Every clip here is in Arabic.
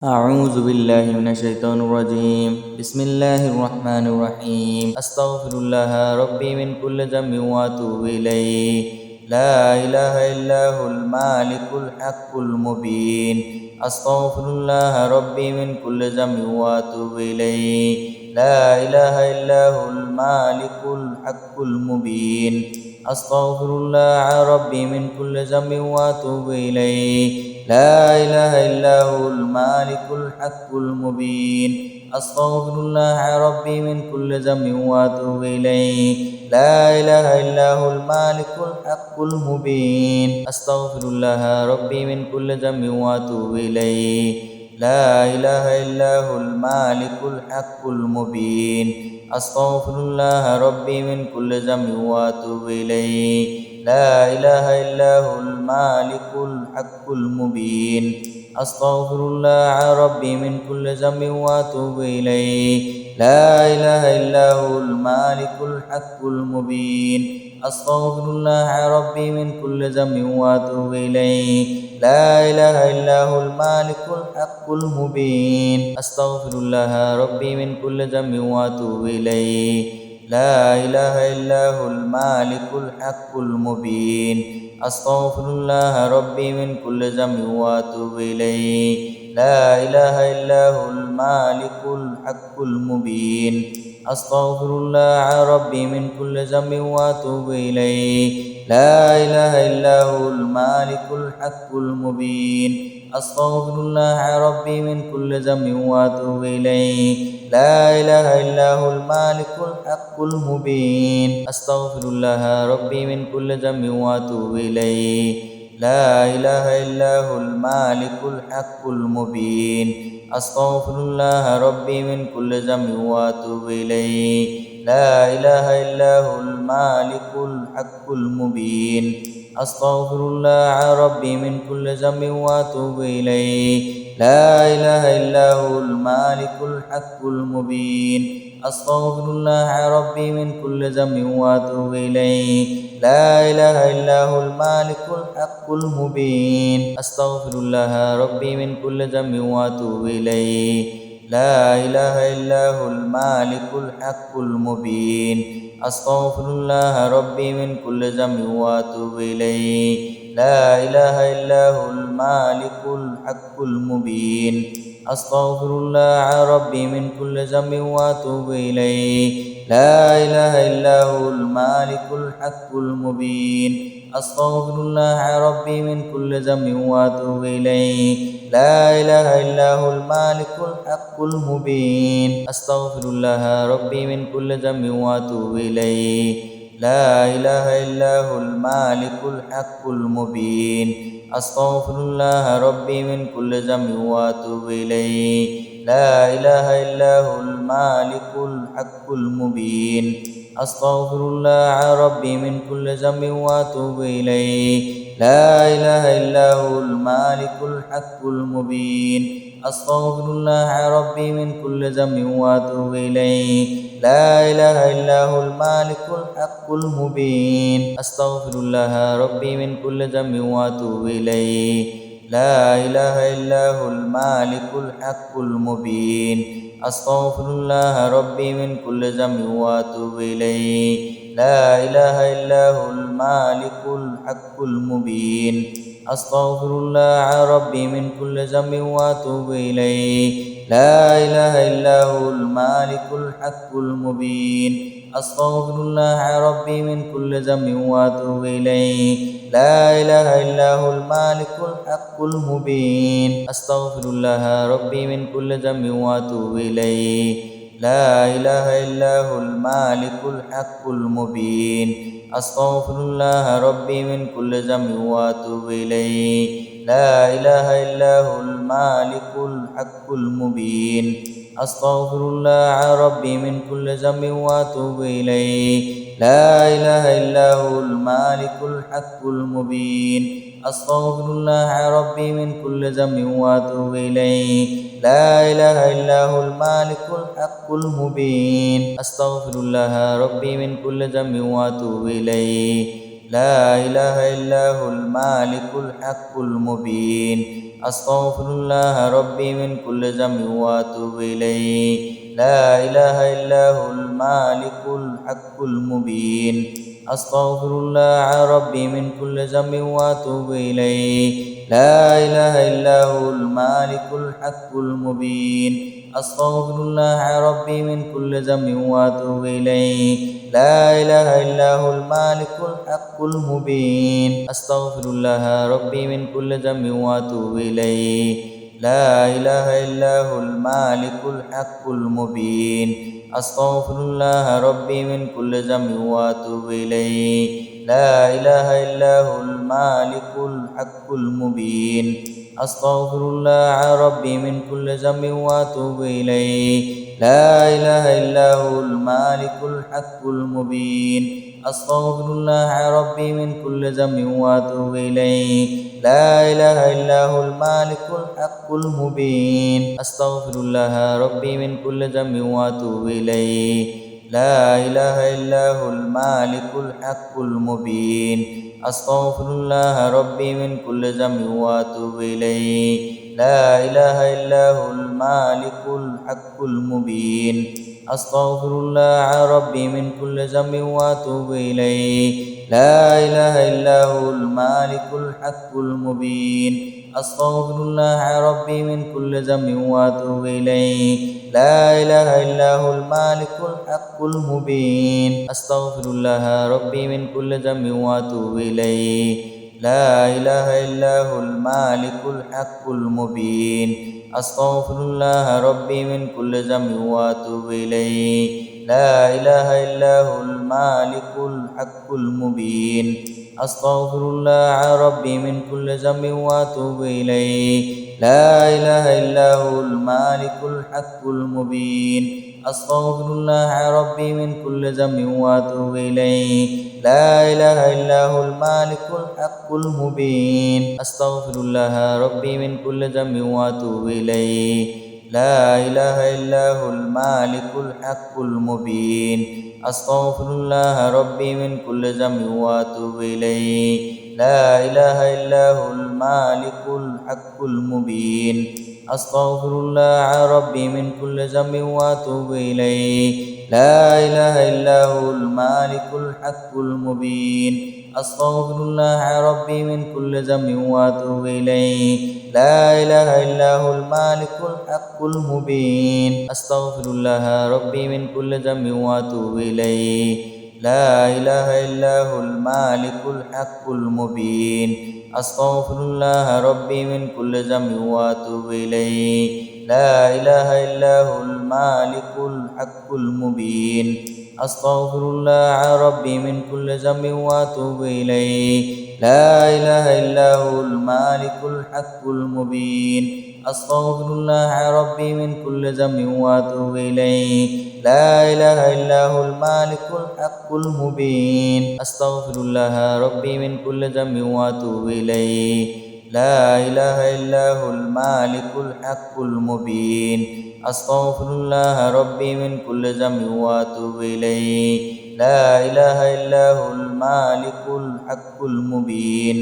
أعوذ بالله من الشيطان الرجيم بسم الله الرحمن الرحيم أستغفر الله ربي من كل ذنب وأتوب إليه لا إله إلا هو المالك الحق المبين أستغفر الله ربي من كل ذنب وأتوب إليه لا إله إلا هو المالك الحق المبين أستغفر الله ربي من كل ذنب وأتوب إليه لا إله إلا هو المالك الحق المبين أستغفر الله ربي من كل ذنب وأتوب إليه لا إله إلا هو المالك الحق المبين أستغفر الله ربي من كل ذنب وأتوب إليه لا إله إلا هو المالك الحق المبين أستغفر الله ربي من كل ذنب وأتوب إليه لا إله إلا هو المالك الحق المبين أستغفر الله ربي من كل ذنب وأتوب إليه لا إله إلا هو المالك الحق المبين أستغفر الله ربي من كل ذنب وأتوب إليه لا إله إلا هو المالك الحق المبين أستغفر الله ربي من كل ذنب وأتوب إليه لا إله إلا هو المالك الحق المبين أستغفر الله ربي من كل ذنب وأتوب إليه لا إله إلا هو المالك الحق المبين أستغفر الله ربي من كل ذنب وأتوب إليه لا إله إلا هو المالك الحق المبين أستغفر الله ربي من كل ذنب وأتوب إليه لا إله إلا هو المالك الحق المبين أستغفر الله ربي من كل ذنب وأتوب إليه لا إله إلا هو المالك الحق المبين أستغفر الله ربي من كل ذنب وأتوب إليه لا إله إلا هو المالك الحق المبين أستغفر الله ربي من كل ذنب وأتوب إليه لا إله إلا هو المالك الحق المبين أستغفر الله ربي من كل ذنب وأتوب إليه لا إله إلا هو المالك الحق المبين أستغفر الله ربي من كل ذنب وأتوب إليه لا إله إلا هو المالك الحق المبين أستغفر الله ربي من كل ذنب وأتوب إليه لا إله إلا هو المالك الحق المبين أستغفر الله ربي من كل ذنب وأتوب إليه لا إله إلا هو المالك الحق المبين أستغفر الله ربي من كل ذنب وأتوب إليه لا إله إلا هو المالك الحق المبين أستغفر الله ربي من كل ذنب وأتوب إليه لا إله إلا هو المالك الحق المبين أستغفر الله ربي من كل ذنب وأتوب إليه لا إله إلا هو المالك الحق المبين أستغفر الله ربي من كل ذنب وأتوب إليه لا إله إلا هو المالك الحق المبين أستغفر الله ربي من كل ذنب وأتوب إليه لا إله إلا هو المالك الحق المبين أستغفر الله ربي من كل ذنب وأتوب إليه لا إله إلا هو المالك الحق المبين أستغفر الله ربي من كل ذنب وأتوب إليه لا إله إلا هو المالك الحق المبين أستغفر الله ربي من كل ذنب وأتوب إليه لا إله إلا هو المالك الحق المبين أستغفر الله ربي من كل ذنب وأتوب إليه لا إله إلا هو المالك الحق المبين أستغفر الله ربي من كل ذنب وأتوب إليه لا إله إلا هو المالك الحق المبين أستغفر الله ربي من كل ذنب وأتوب إليه لا إله إلا هو المالك الحق المبين أستغفر الله ربي من كل ذنب وأتوب إليه لا إله إلا هو المالك الحق المبين أستغفر الله ربي من كل ذنب وأتوب إليه لا إله إلا هو المالك الحق المبين أستغفر الله ربي من كل ذنب وأتوب إليه لا إله إلا هو المالك الحق المبين أستغفر الله ربي من كل ذنب وأتوب إليه لا إله إلا هو المالك الحق المبين أستغفر الله ربي من كل ذنب وأتوب إليه لا إله إلا هو المالك الحق المبين أستغفر الله ربي من كل ذنب وأتوب إليه لا إله إلا هو المالك الحق المبين أستغفر الله ربي من كل ذنب وأتوب إليه لا إله إلا هو المالك الحق المبين أستغفر الله ربي من كل ذنب وأتوب إليه لا إله إلا هو المالك الحق المبين أستغفر الله ربي من كل ذنب وأتوب إليه لا إله إلا هو المالك الحق المبين أستغفر الله ربي من كل ذنب وأتوب إليه لا إله إلا هو المالك الحق المبين أستغفر الله ربي من كل ذنب وأتوب إليه لا إله إلا هو المالك الحق المبين أستغفر الله ربي من كل ذنب وأتوب إليه لا إله إلا هو المالك الحق المبين أستغفر الله ربي من كل ذنب وأتوب إليه لا إله إلا هو المالك الحق المبين أستغفر الله ربي من كل ذنب وأتوب إليه لا إله إلا هو المالك الحق المبين أستغفر الله ربي من كل ذنب وأتوب إليه لا إله إلا هو المالك الحق المبين أستغفر الله ربي من كل ذنب وأتوب إليه لا إله إلا هو المالك الحق المبين أستغفر الله ربي من كل ذنب وأتوب إليه لا إله إلا هو المالك الحق المبين أستغفر الله ربي من كل ذنب وأتوب إليه لا إله إلا هو المالك الحق المبين أستغفر الله ربي من كل ذنب وأتوب إليه لا إله إلا هو المالك الحق المبين أستغفر الله ربي من كل ذنب وأتوب إليه لا إله إلا هو المالك الحق المبين أستغفر الله ربي من كل ذنب وأتوب إليه لا إله إلا هو المالك الحق المبين أستغفر الله ربي من كل ذنب وأتوب إليه لا إله إلا هو المالك الحق المبين أستغفر الله ربي من كل ذنب وأتوب إليه لا إله إلا هو المالك الحق المبين أستغفر الله ربي من كل ذنب وأتوب إليه لا إله إلا هو المالك الحق المبين أستغفر الله ربي من كل ذنب وأتوب إليه لا إله إلا هو المالك الحق المبين أستغفر الله ربي من كل ذنب وأتوب إليه لا إله إلا هو المالك الحق المبين أستغفر الله ربي من كل ذنب وأتوب إليه لا إله إلا هو المالك الحق المبين أستغفر الله ربي من كل ذنب وأتوب إليه لا إله إلا هو المالك الحق المبين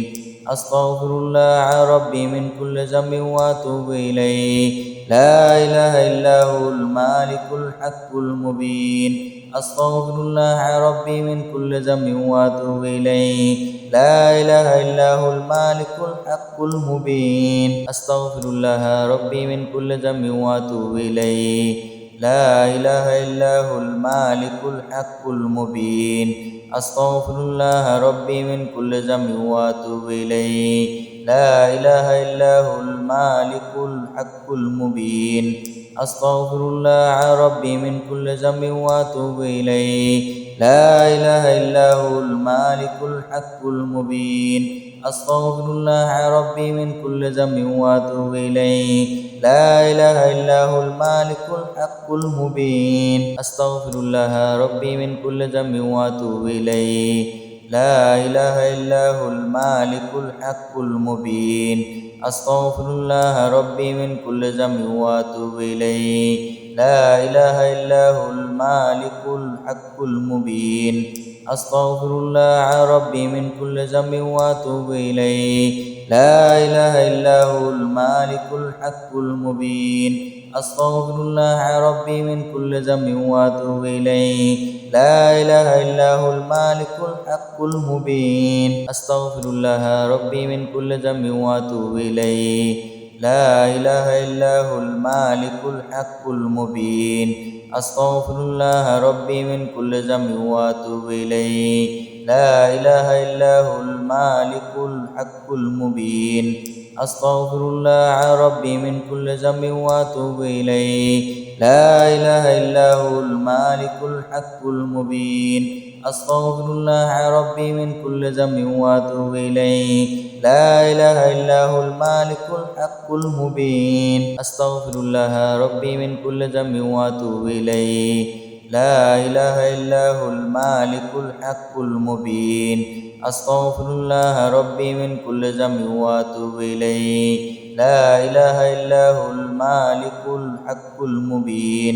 أستغفر الله ربي من كل ذنب وأتوب إليه لا إله إلا هو المالك الحق المبين أستغفر الله ربي من كل ذنب وأتوب إليه لا إله إلا هو المالك الحق المبين أستغفر الله ربي من كل ذنب وأتوب إليه لا إله إلا هو المالك الحق المبين أستغفر الله ربي من كل ذنب وأتوب إليه لا إله إلا هو المالك الحق المبين أستغفر الله ربي من كل ذنب وأتوب إليه لا إله إلا هو المالك الحق المبين أستغفر الله ربي من كل ذنب وأتوب إليه لا إله إلا هو المالك الحق المبين أستغفر الله ربي من كل ذنب وأتوب إليه لا إله إلا هو المالك الحق المبين أستغفر الله ربي من كل ذنب وأتوب إليه لا إله إلا هو المالك الحق المبين أستغفر الله ربي من كل ذنب وأتوب إليه لا إله إلا هو المالك الحق المبين أستغفر الله ربي من كل ذنب وأتوب إليه لا إله إلا هو المالك الحق المبين أستغفر الله ربي من كل ذنب وأتوب إليه لا إله إلا هو المالك الحق المبين أستغفر الله ربي من كل ذنب وأتوب إليه لا إله إلا هو المالك الحق المبين أستغفر الله ربي من كل ذنب وأتوب إليه لا إله إلا هو المالك الحق المبين أستغفر الله ربي من كل ذنب وأتوب إليه لا إله إلا هو المالك الحق المبين أستغفر الله ربي من كل ذنب وأتوب إليه لا إله إلا هو المالك الحق المبين أستغفر الله ربي من كل ذنب وأتوب إليه لا إله إلا هو المالك الحق المبين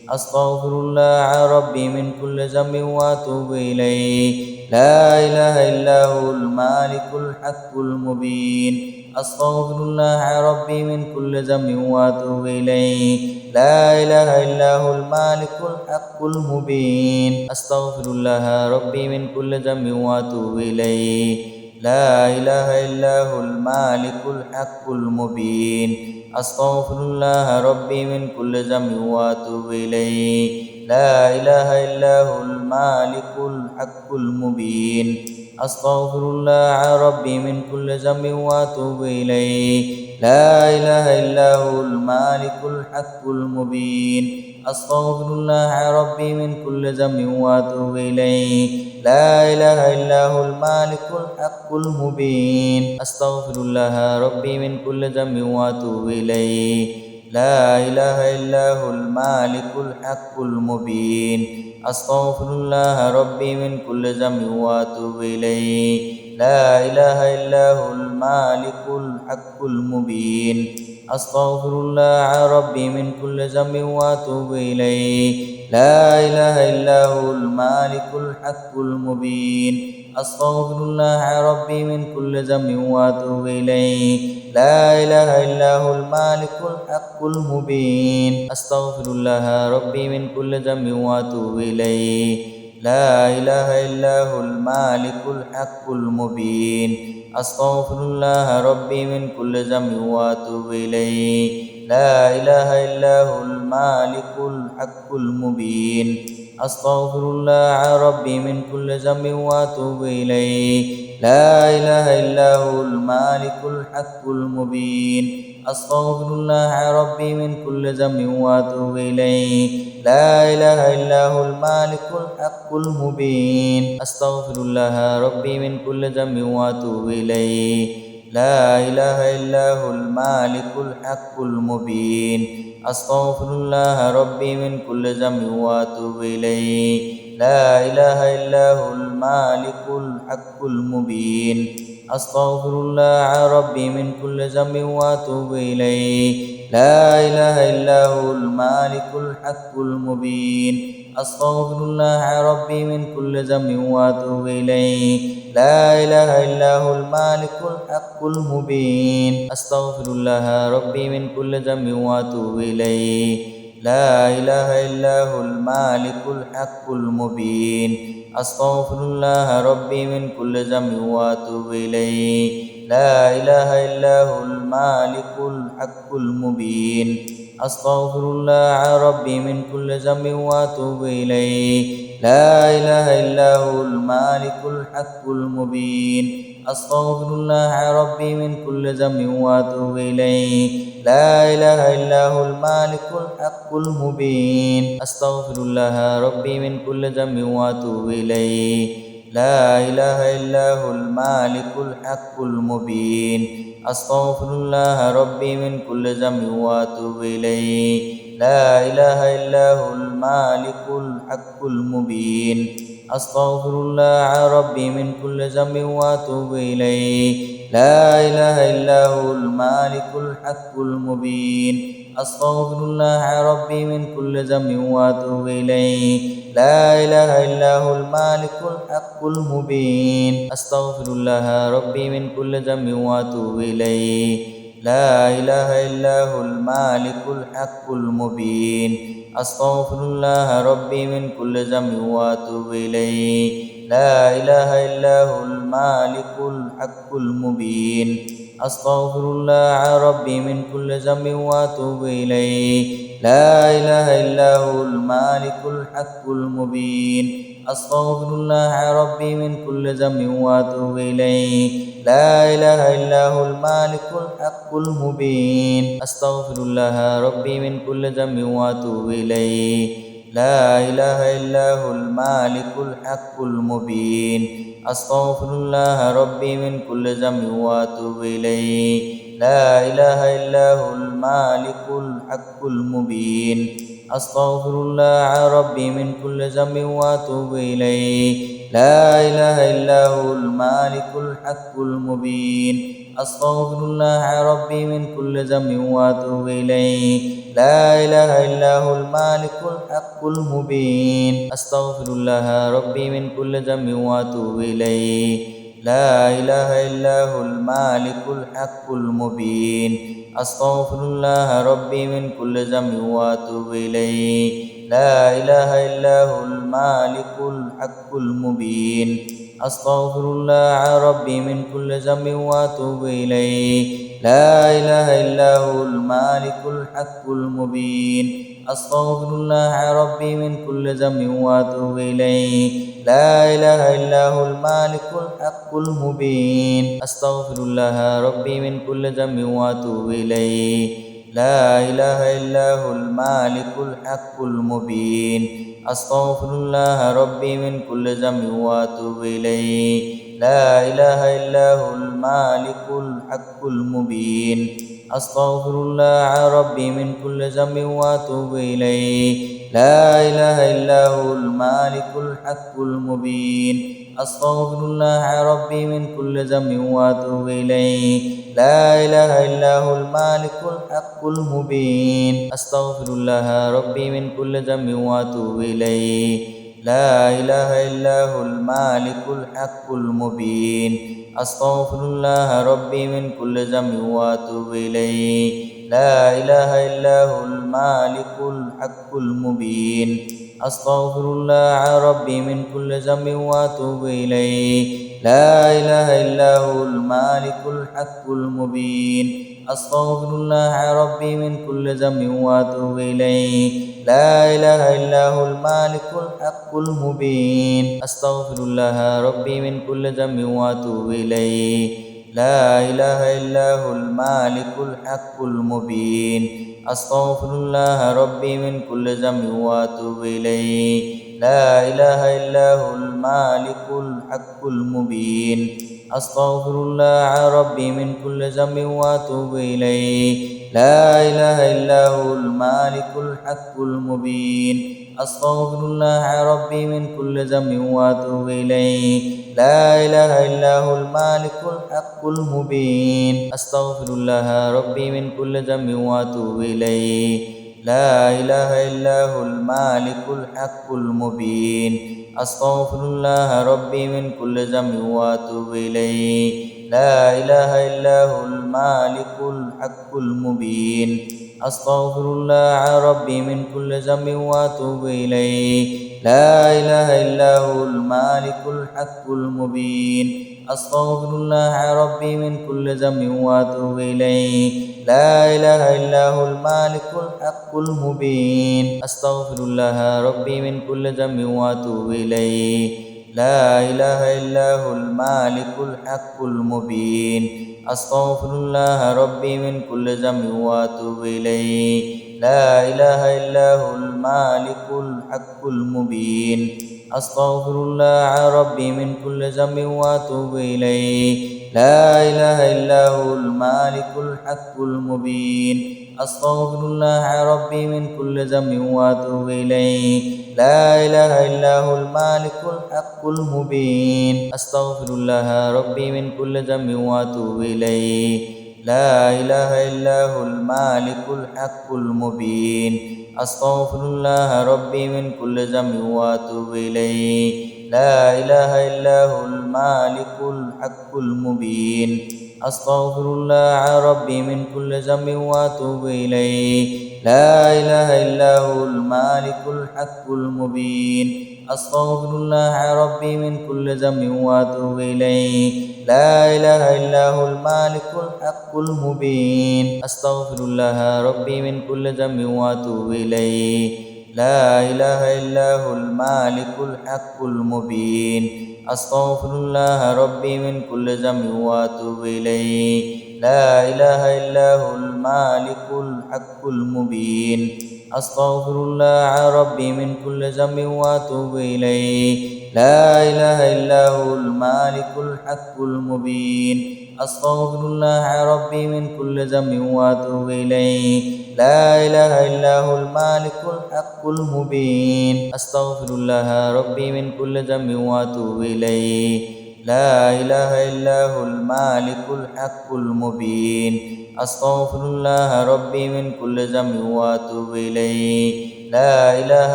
أستغفر الله ربي من كل ذنب وأتوب إليه لا إله إلا هو المالك الحق المبين أستغفر الله ربي من كل ذنب وأتوب إليه لا إله إلا هو المالك الحق المبين أستغفر الله ربي من كل ذنب وأتوب إليه لا إله إلا هو المالك الحق المبين أستغفر الله ربي من كل ذنب وأتوب إليه لا إله إلا هو المالك الحق المبين أستغفر الله ربي من كل ذنب وأتوب إليه لا إله إلا هو المالك الحق المبين أستغفر الله ربي من كل ذنب وأتوب إليه لا إله إلا هو المالك الحق المبين أستغفر الله ربي من كل ذنب وأتوب إليه لا إله إلا هو المالك الحق المبين أستغفر الله ربي من كل ذنب وأتوب إليه لا إله إلا هو المالك الحق المبين أستغفر الله ربي من كل ذنب وأتوب إليه لا إله إلا هو المالك الحق المبين أستغفر الله ربي من كل ذنب وأتوب إليه لا إله إلا هو المالك الحق المبين أستغفر الله ربي من كل ذنب وأتوب إليه لا إله إلا هو المالك الحق المبين أستغفر الله ربي من كل ذنب وأتوب إليه لا إله إلا هو المالك الحق المبين أستغفر الله ربي من كل ذنب وأتوب إليه لا إله إلا هو المالك الحق المبين أستغفر الله ربي من كل ذنب وأتوب إليه لا إله إلا هو المالك الحق المبين أستغفر الله ربي من كل ذنب وأتوب إليه لا إله إلا هو المالك الحق المبين أستغفر الله ربي من كل ذنب وأتوب إليه لا إله إلا هو المالك الحق المبين أستغفر الله ربي من كل ذنب وأتوب إليه لا إله إلا هو المالك الحق المبين أستغفر الله ربي من كل ذنب وأتوب إليه لا إله إلا هو المالك الحق المبين أستغفر الله ربي من كل ذنب وأتوب إليه لا إله إلا هو المالك الحق المبين أستغفر الله ربي من كل ذنب وأتوب إليه لا إله إلا هو المالك الحق المبين أستغفر الله ربي من كل ذنب وأتوب إليه لا إله إلا هو المالك الحق المبين أستغفر الله ربي من كل ذنب وأتوب إليه لا إله إلا هو المالك الحق المبين أستغفر الله ربي من كل ذنب وأتوب إليه لا إله إلا هو المالك الحق المبين أستغفر الله ربي من كل ذنب وأتوب إليه لا إله إلا هو المالك الحق المبين أستغفر الله ربي من كل ذنب وأتوب إليه لا إله إلا هو المالك الحق المبين أستغفر الله ربي من كل ذنب وأتوب إليه لا إله إلا هو المالك الحق المبين أستغفر الله ربي من كل ذنب وأتوب إليه لا إله إلا هو المالك الحق المبين أستغفر الله ربي من كل ذنب وأتوب إليه لا إله إلا هو المالك الحق المبين أستغفر الله ربي من كل ذنب وأتوب إليه لا إله إلا هو المالك الحق المبين أستغفر الله ربي من كل ذنب وأتوب إليه لا إله إلا هو المالك الحق المبين أستغفر الله ربي من كل ذنب وأتوب إليه لا إله إلا هو المالك الحق المبين أستغفر الله ربي من كل ذنب وأتوب إليه لا إله إلا هو المالك الحق المبين أستغفر الله ربي من كل ذنب وأتوب إليه لا إله إلا هو المالك الحق المبين أستغفر الله ربي من كل ذنب وأتوب إليه لا إله إلا هو المالك الحق المبين أستغفر الله ربي من كل ذنب وأتوب إليه لا إله إلا هو المالك الحق المبين أستغفر الله ربي من كل ذنب وأتوب إليه لا إله إلا هو المالك الحق المبين أستغفر الله ربي من كل ذنب وأتوب إليه لا إله إلا هو المالك الحق المبين أستغفر الله ربي من كل ذنب وأتوب إليه لا إله إلا هو المالك الحق المبين أستغفر الله ربي من كل ذنب وأتوب إليه لا إله إلا هو المالك الحق المبين أستغفر الله ربي من كل ذنب وأتوب إليه لا إله إلا هو المالك الحق المبين أستغفر الله ربي من كل ذنب وأتوب إليه لا إله إلا هو المالك الحق المبين أستغفر الله ربي من كل ذنب وأتوب إليه لا إله إلا هو المالك الحق المبين أستغفر الله ربي من كل ذنب وأتوب إليه لا إله إلا هو المالك الحق المبين أستغفر الله ربي من كل ذنب وأتوب إليه لا إله إلا هو المالك الحق المبين أستغفر الله ربي من كل ذنب وأتوب إليه لا إله إلا هو المالك الحق المبين أستغفر الله ربي من كل ذنب وأتوب إليه لا إله إلا هو المالك الحق المبين أستغفر الله ربي من كل ذنب وأتوب إليه لا إله إلا هو المالك الحق المبين أستغفر الله ربي من كل ذنب وأتوب إليه لا إله إلا هو المالك الحق المبين أستغفر الله ربي من كل ذنب وأتوب إليه لا إله إلا هو المالك الحق المبين أستغفر الله ربي من كل ذنب وأتوب إليه لا إله إلا هو المالك الحق المبين أستغفر الله ربي من كل ذنب وأتوب إليه لا إله إلا هو المالك الحق المبين أستغفر الله ربي من كل ذنب وأتوب إليه لا إله إلا هو المالك الحق المبين أستغفر الله ربي من كل ذنب وأتوب إليه لا إله إلا هو المالك الحق المبين أستغفر الله ربي من كل ذنب وأتوب إليه لا إله إلا هو المالك الحق المبين أستغفر الله ربي من كل ذنب وأتوب إليه لا إله إلا هو المالك الحق المبين أستغفر الله ربي من كل ذنب وأتوب إليه لا إله إلا هو المالك الحق المبين أستغفر الله ربي من كل ذنب وأتوب إليه لا إله إلا هو المالك الحق المبين أستغفر الله ربي من كل ذنب وأتوب إليه لا إله إلا هو المالك الحق المبين أستغفر الله ربي من كل ذنب وأتوب إليه لا إله إلا هو المالك الحق المبين أستغفر الله ربي من كل ذنب وأتوب إليه لا إله إلا هو المالك الحق المبين أستغفر الله ربي من كل ذنب وأتوب إليه لا إله إلا هو المالك الحق المبين أستغفر الله ربي من كل ذنب وأتوب إليه لا إله إلا هو المالك الحق المبين أستغفر الله ربي من كل ذنب وأتوب إليه لا إله إلا هو المالك الحق المبين أستغفر الله ربي من كل ذنب وأتوب إليه لا إله إلا هو المالك الحق المبين أستغفر الله ربي من كل ذنب وأتوب إليه لا إله إلا هو المالك الحق المبين أستغفر الله ربي من كل ذنب وأتوب إليه لا إله إلا هو المالك الحق المبين أستغفر الله ربي من كل ذنب وأتوب إليه لا إله إلا هو المالك الحق المبين أستغفر الله ربي من كل ذنب وأتوب إليه لا إله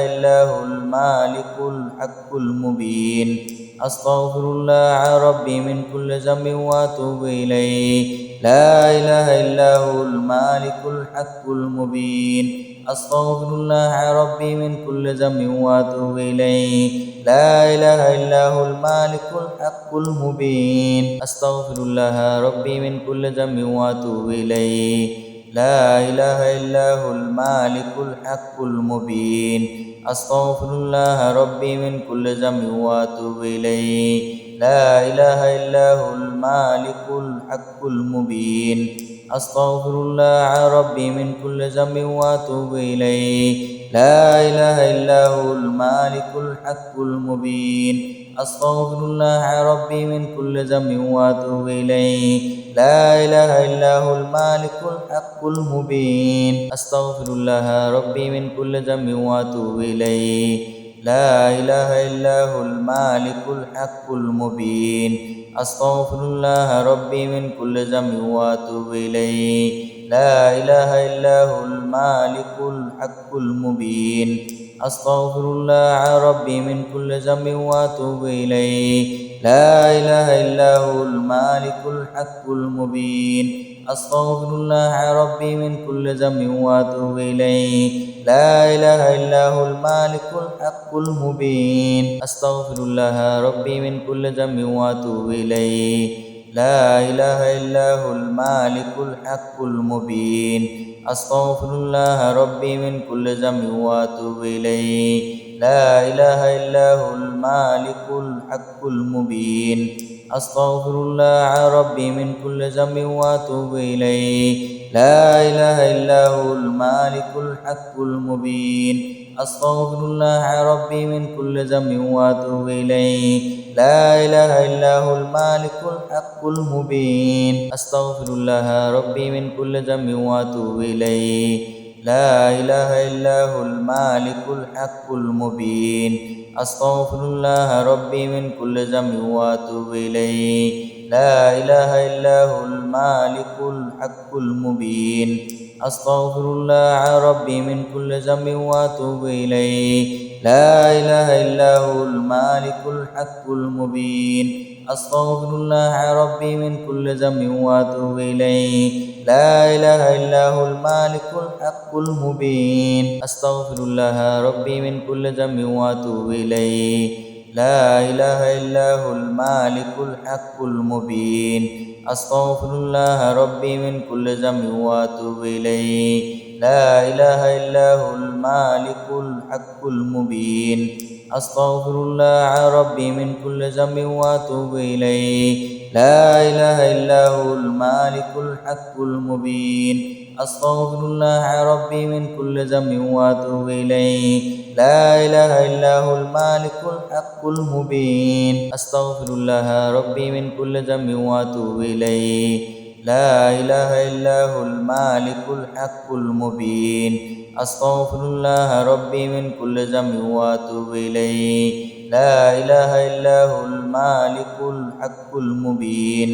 إلا هو المالك الحق المبين أستغفر الله ربي من كل ذنب وأتوب إليه لا إله إلا هو المالك الحق المبين أستغفر الله ربي من كل ذنب وأتوب إليه لا إله إلا هو المالك الحق المبين أستغفر الله ربي من كل ذنب وأتوب إليه لا إله إلا هو المالك الحق المبين أستغفر الله ربي من كل ذنب وأتوب إليه لا إله إلا هو المالك الحق المبين أستغفر الله ربي من كل ذنب وأتوب إليه لا إله إلا هو المالك الحق المبين أستغفر الله ربي من كل ذنب وأتوب إليه لا إله إلا هو المالك الحق المبين أستغفر الله ربي من كل ذنب وأتوب إليه لا إله إلا هو المالك الحق المبين أستغفر الله ربي من كل ذنب وأتوب إليه لا إله إلا هو المالك الحق المبين أستغفر الله ربي من كل ذنب وأتوب إليه لا إله إلا هو المالك الحق المبين أستغفر الله ربي من كل ذنب وأتوب إليه لا إله إلا هو المالك الحق المبين أستغفر الله ربي من كل ذنب وأتوب إليه لا إله إلا هو المالك الحق المبين أستغفر الله ربي من كل ذنب وأتوب إليه لا إله إلا هو المالك الحق المبين أستغفر الله ربي من كل ذنب وأتوب إليه لا إله إلا هو المالك الحق المبين أستغفر الله ربي من كل ذنب وأتوب إليه لا إله إلا هو المالك الحق المبين أستغفر الله ربي من كل ذنب وأتوب إليه لا إله إلا هو المالك الحق المبين أستغفر الله ربي من كل ذنب وأتوب إليه لا إله إلا هو المالك الحق المبين أستغفر الله ربي من كل ذنب وأتوب إليه لا إله إلا هو المالك الحق المبين أستغفر الله ربي من كل ذنب وأتوب إليه لا إله إلا هو المالك الحق المبين أستغفر الله ربي من كل ذنب وأتوب إليه لا إله إلا هو المالك الحق المبين أستغفر الله ربي من كل ذنب وأتوب إليه لا إله إلا هو المالك الحق المبين أستغفر الله ربي من كل ذنب وأتوب إليه لا إله إلا هو المالك الحق المبين أستغفر الله ربي من كل ذنب وأتوب إليه لا إله إلا هو المالك الحق المبين أستغفر الله ربي من كل ذنب وأتوب إليه لا إله إلا هو المالك الحق المبين أستغفر الله ربي من كل ذنب وأتوب إليه لا إله إلا هو المالك الحق المبين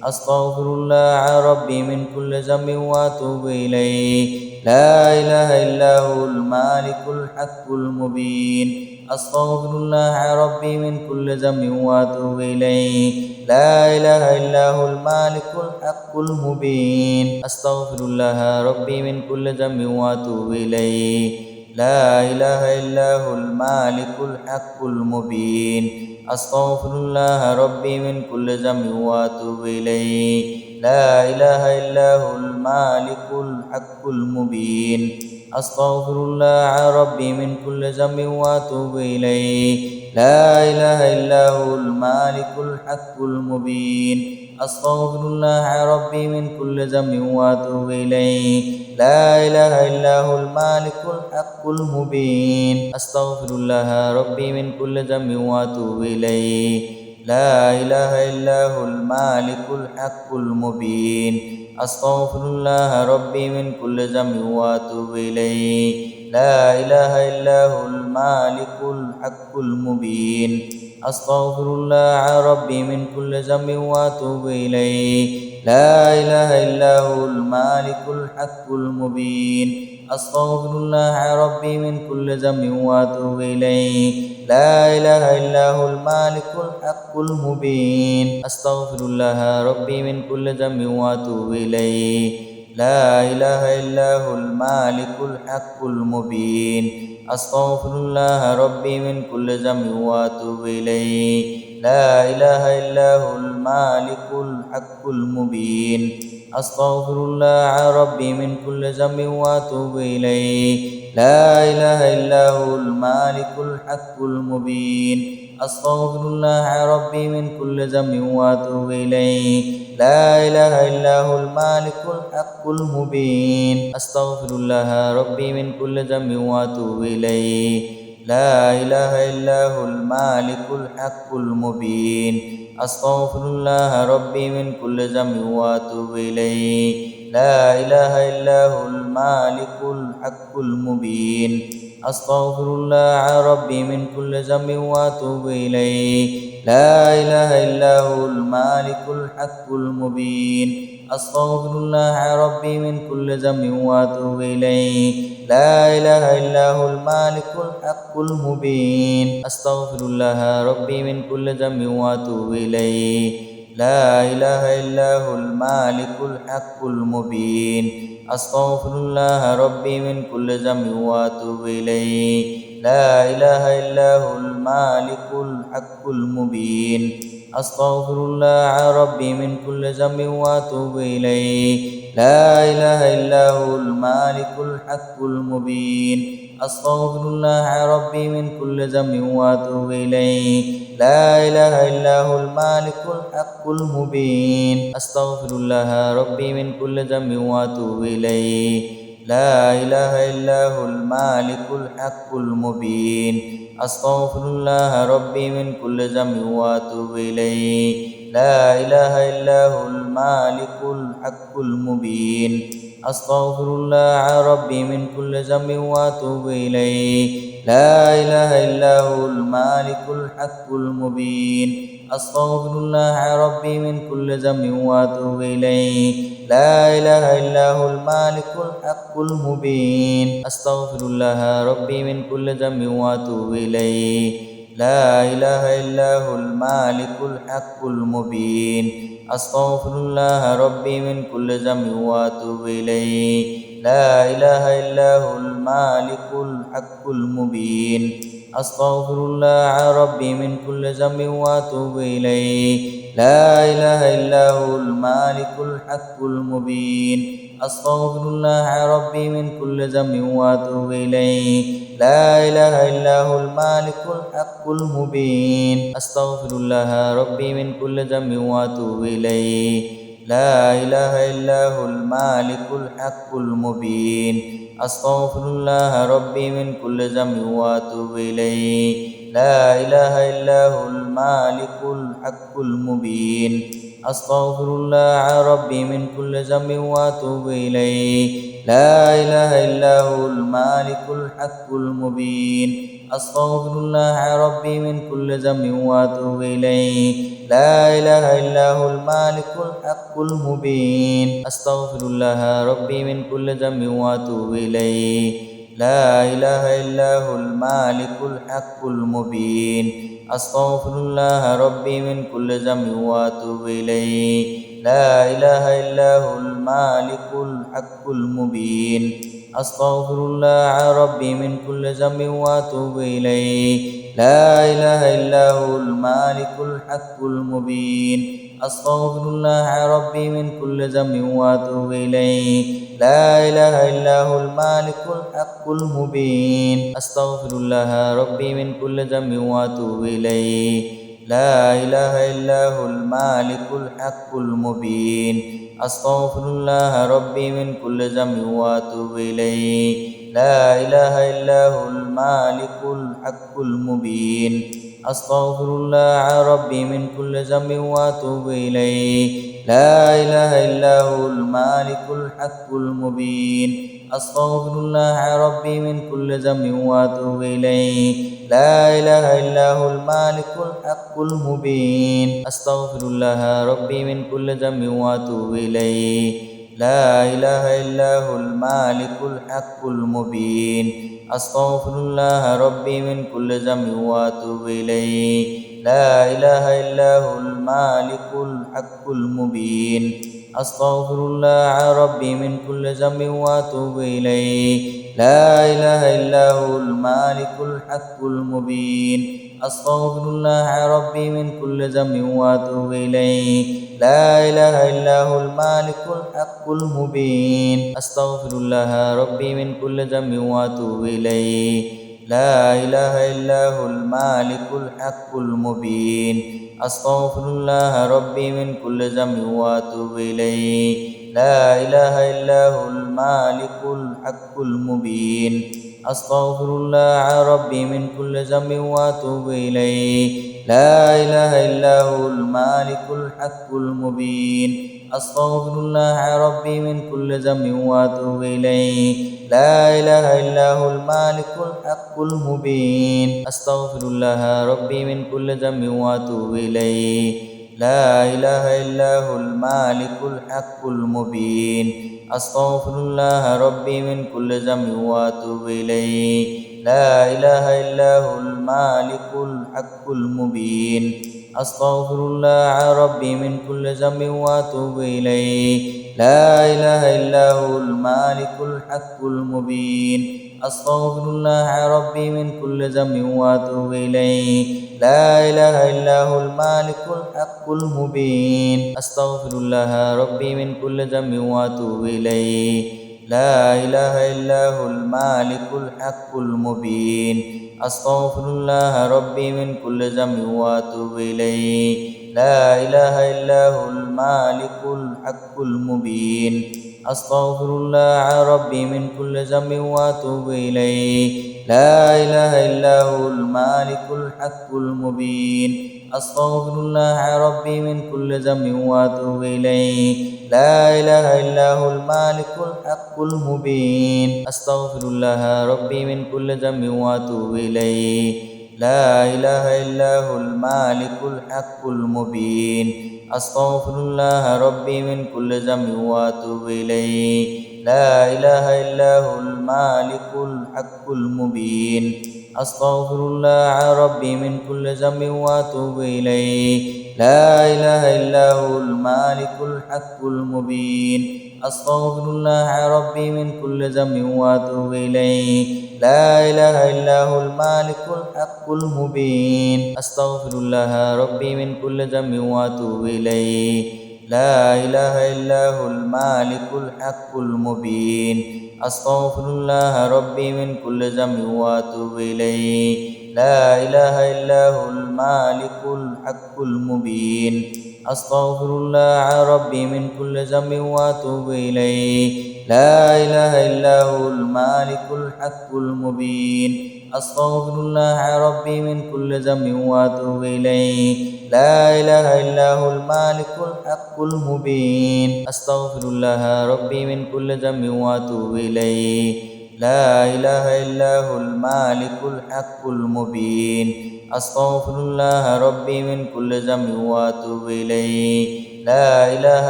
أستغفر الله ربي من كل ذنب وأتوب إليه لا إله إلا هو المالك الحق المبين أستغفر الله ربي من كل ذنب وأتوب إليه لا إله إلا هو المالك الحق المبين أستغفر الله ربي من كل ذنب وأتوب إليه لا إله إلا هو المالك الحق المبين أستغفر الله ربي من كل ذنب وأتوب إليه لا إله إلا هو المالك الحق المبين أستغفر الله ربي من كل ذنب وأتوب إليه لا إله إلا هو المالك الحق المبين أستغفر الله ربي من كل ذنب وأتوب إليه لا إله إلا هو المالك الحق المبين أستغفر الله ربي من كل ذنب وأتوب إليه لا إله إلا هو المالك الحق المبين أستغفر الله ربي من كل ذنب وأتوب إليه لا إله إلا هو المالك الحق المبين أستغفر الله ربي من كل ذنب وأتوب إليه لا إله إلا هو المالك الحق المبين أستغفر الله ربي من كل ذنب وأتوب إليه لا إله إلا هو المالك الحق المبين أستغفر الله ربي من كل ذنب وأتوب إليه لا إله إلا هو المالك الحق المبين أستغفر الله ربي من كل ذنب وأتوب إليه لا إله إلا هو المالك الحق المبين أستغفر الله ربي من كل ذنب وأتوب إليه لا إله إلا هو المالك الحق المبين أستغفر الله ربي من كل ذنب وأتوب إليه لا إله إلا هو المالك الحق المبين أستغفر الله ربي من كل ذنب وأتوب إليه لا إله إلا هو المالك الحق المبين أستغفر الله ربي من كل ذنب وأتوب إليه لا إله إلا هو المالك الحق المبين أستغفر الله ربي من كل ذنب وأتوب إليه لا إله إلا هو المالك الحق المبين أستغفر الله ربي من كل ذنب وأتوب إليه لا إله إلا هو المالك الحق المبين أستغفر الله ربي من كل ذنب وأتوب إليه لا إله إلا هو المالك الحق المبين أستغفر الله ربي من كل ذنب وأتوب إليه لا إله إلا هو المالك الحق المبين أستغفر الله ربي من كل ذنب وأتوب إليه لا إله إلا هو المالك الحق المبين أستغفر الله ربي من كل ذنب وأتوب إليه لا إله إلا هو المالك الحق المبين أستغفر الله ربي من كل ذنب وأتوب إليه لا إله إلا هو المالك الحق المبين أستغفر الله ربي من كل ذنب وأتوب إليه لا إله إلا هو المالك الحق المبين أستغفر الله ربي من كل ذنب وأتوب إليه لا إله إلا هو المالك الحق المبين أستغفر الله ربي من كل ذنب وأتوب إليه لا إله إلا هو المالك الحق المبين أستغفر الله ربي من كل ذنب وأتوب إليه لا إله إلا هو المالك الحق المبين أستغفر الله ربي من كل ذنب وأتوب إليه لا إله إلا هو المالك الحق المبين أستغفر الله ربي من كل ذنب وأتوب إليه لا إله إلا هو المالك الحق المبين أستغفر الله ربي من كل ذنب وأتوب إليه لا إله إلا هو المالك الحق المبين أستغفر الله ربي من كل ذنب وأتوب إليه لا إله إلا هو المالك الحق المبين أستغفر الله ربي من كل ذنب وأتوب إليه لا إله إلا هو المالك الحق المبين أستغفر الله ربي من كل ذنب وأتوب إليه لا إله إلا هو المالك الحق المبين أستغفر الله ربي من كل ذنب وأتوب إليه لا إله إلا هو المالك الحق المبين أستغفر الله ربي من كل ذنب وأتوب إليه لا إله إلا هو المالك الحق المبين أستغفر الله ربي من كل ذنب وأتوب إليه لا إله إلا هو المالك الحق المبين أستغفر الله ربي من كل ذنب وأتوب إليه لا إله إلا هو المالك الحق المبين أستغفر الله ربي من كل ذنب وأتوب إليه لا إله إلا هو المالك الحق المبين أستغفر الله ربي من كل ذنب وأتوب إليه لا إله إلا هو المالك الحق المبين أستغفر الله ربي من كل ذنب وأتوب إليه لا إله إلا هو المالك الحق المبين أستغفر الله ربي من كل ذنب وأتوب إليه لا إله إلا هو المالك الحق المبين أستغفر الله ربي من كل ذنب وأتوب إليه لا إله إلا هو المالك الحق المبين أستغفر الله ربي من كل ذنب وأتوب إليه لا إله إلا هو المالك الحق المبين أستغفر الله ربي من كل ذنب وأتوب إليه لا إله إلا هو المالك الحق المبين أستغفر الله ربي من كل ذنب وأتوب إليه لا إله إلا هو المالك الحق المبين أستغفر الله ربي من كل ذنب وأتوب إليه لا إله إلا هو المالك الحق المبين أستغفر الله ربي من كل ذنب وأتوب إليه لا إله إلا هو المالك الحق المبين أستغفر الله ربي من كل ذنب وأتوب إليه لا إله إلا هو المالك الحق المبين أستغفر الله ربي من كل ذنب وأتوب إليه لا إله إلا هو المالك الحق المبين أستغفر الله ربي من كل ذنب وأتوب إليه لا إله إلا هو المالك الحق المبين أستغفر الله ربي من كل ذنب وأتوب إليه لا إله إلا هو المالك الحق المبين أستغفر الله ربي من كل ذنب وأتوب إليه لا إله إلا هو المالك الحق المبين أستغفر الله ربي من كل ذنب وأتوب إليه لا إله إلا هو المالك الحق المبين أستغفر الله ربي من كل ذنب وأتوب إليه لا إله إلا هو المالك الحق المبين أستغفر الله ربي من كل ذنب وأتوب إليه لا إله إلا هو المالك الحق المبين أستغفر الله ربي من كل ذنب وأتوب إليه لا إله إلا هو المالك الحق المبين أستغفر الله ربي من كل ذنب وأتوب إليه لا إله إلا هو المالك الحق المبين أستغفر الله ربي من كل ذنب وأتوب إليه لا إله إلا هو المالك الحق المبين أستغفر الله ربي من كل ذنب وأتوب إليه لا إله إلا هو المالك الحق المبين أستغفر الله ربي من كل ذنب وأتوب إليه لا إله إلا هو المالك الحق المبين أستغفر الله ربي من كل ذنب وأتوب إليه لا إله إلا هو المالك الحق المبين أستغفر الله ربي من كل ذنب وأتوب إليه لا إله إلا هو المالك الحق المبين أستغفر الله ربي من كل ذنب وأتوب إليه لا إله إلا هو المالك الحق المبين أستغفر الله ربي من كل ذنب وأتوب إليه لا إله إلا هو المالك الحق المبين أستغفر الله ربي من كل ذنب وأتوب إليه لا إله إلا هو المالك الحق المبين أستغفر الله ربي من كل ذنب وأتوب إليه لا إله إلا هو المالك الحق المبين أستغفر الله ربي من كل ذنب وأتوب إليه لا إله إلا هو المالك الحق المبين أستغفر الله ربي من كل ذنب وأتوب إليه لا إله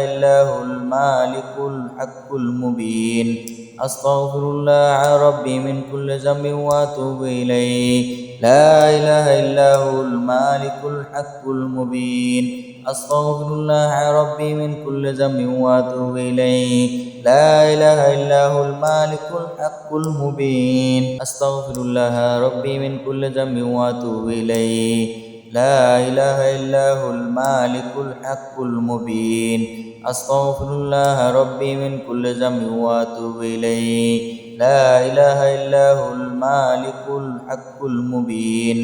إلا هو المالك الحق المبين أستغفر الله ربي من كل ذنب وأتوب إليه لا إله إلا هو المالك الحق المبين أستغفر الله ربي من كل ذنب وأتوب إليه لا إله إلا هو المالك الحق المبين أستغفر الله ربي من كل ذنب وأتوب إليه لا إله إلا هو المالك الحق المبين أستغفر الله ربي من كل ذنب وأتوب إليه لا إله إلا هو المالك الحق المبين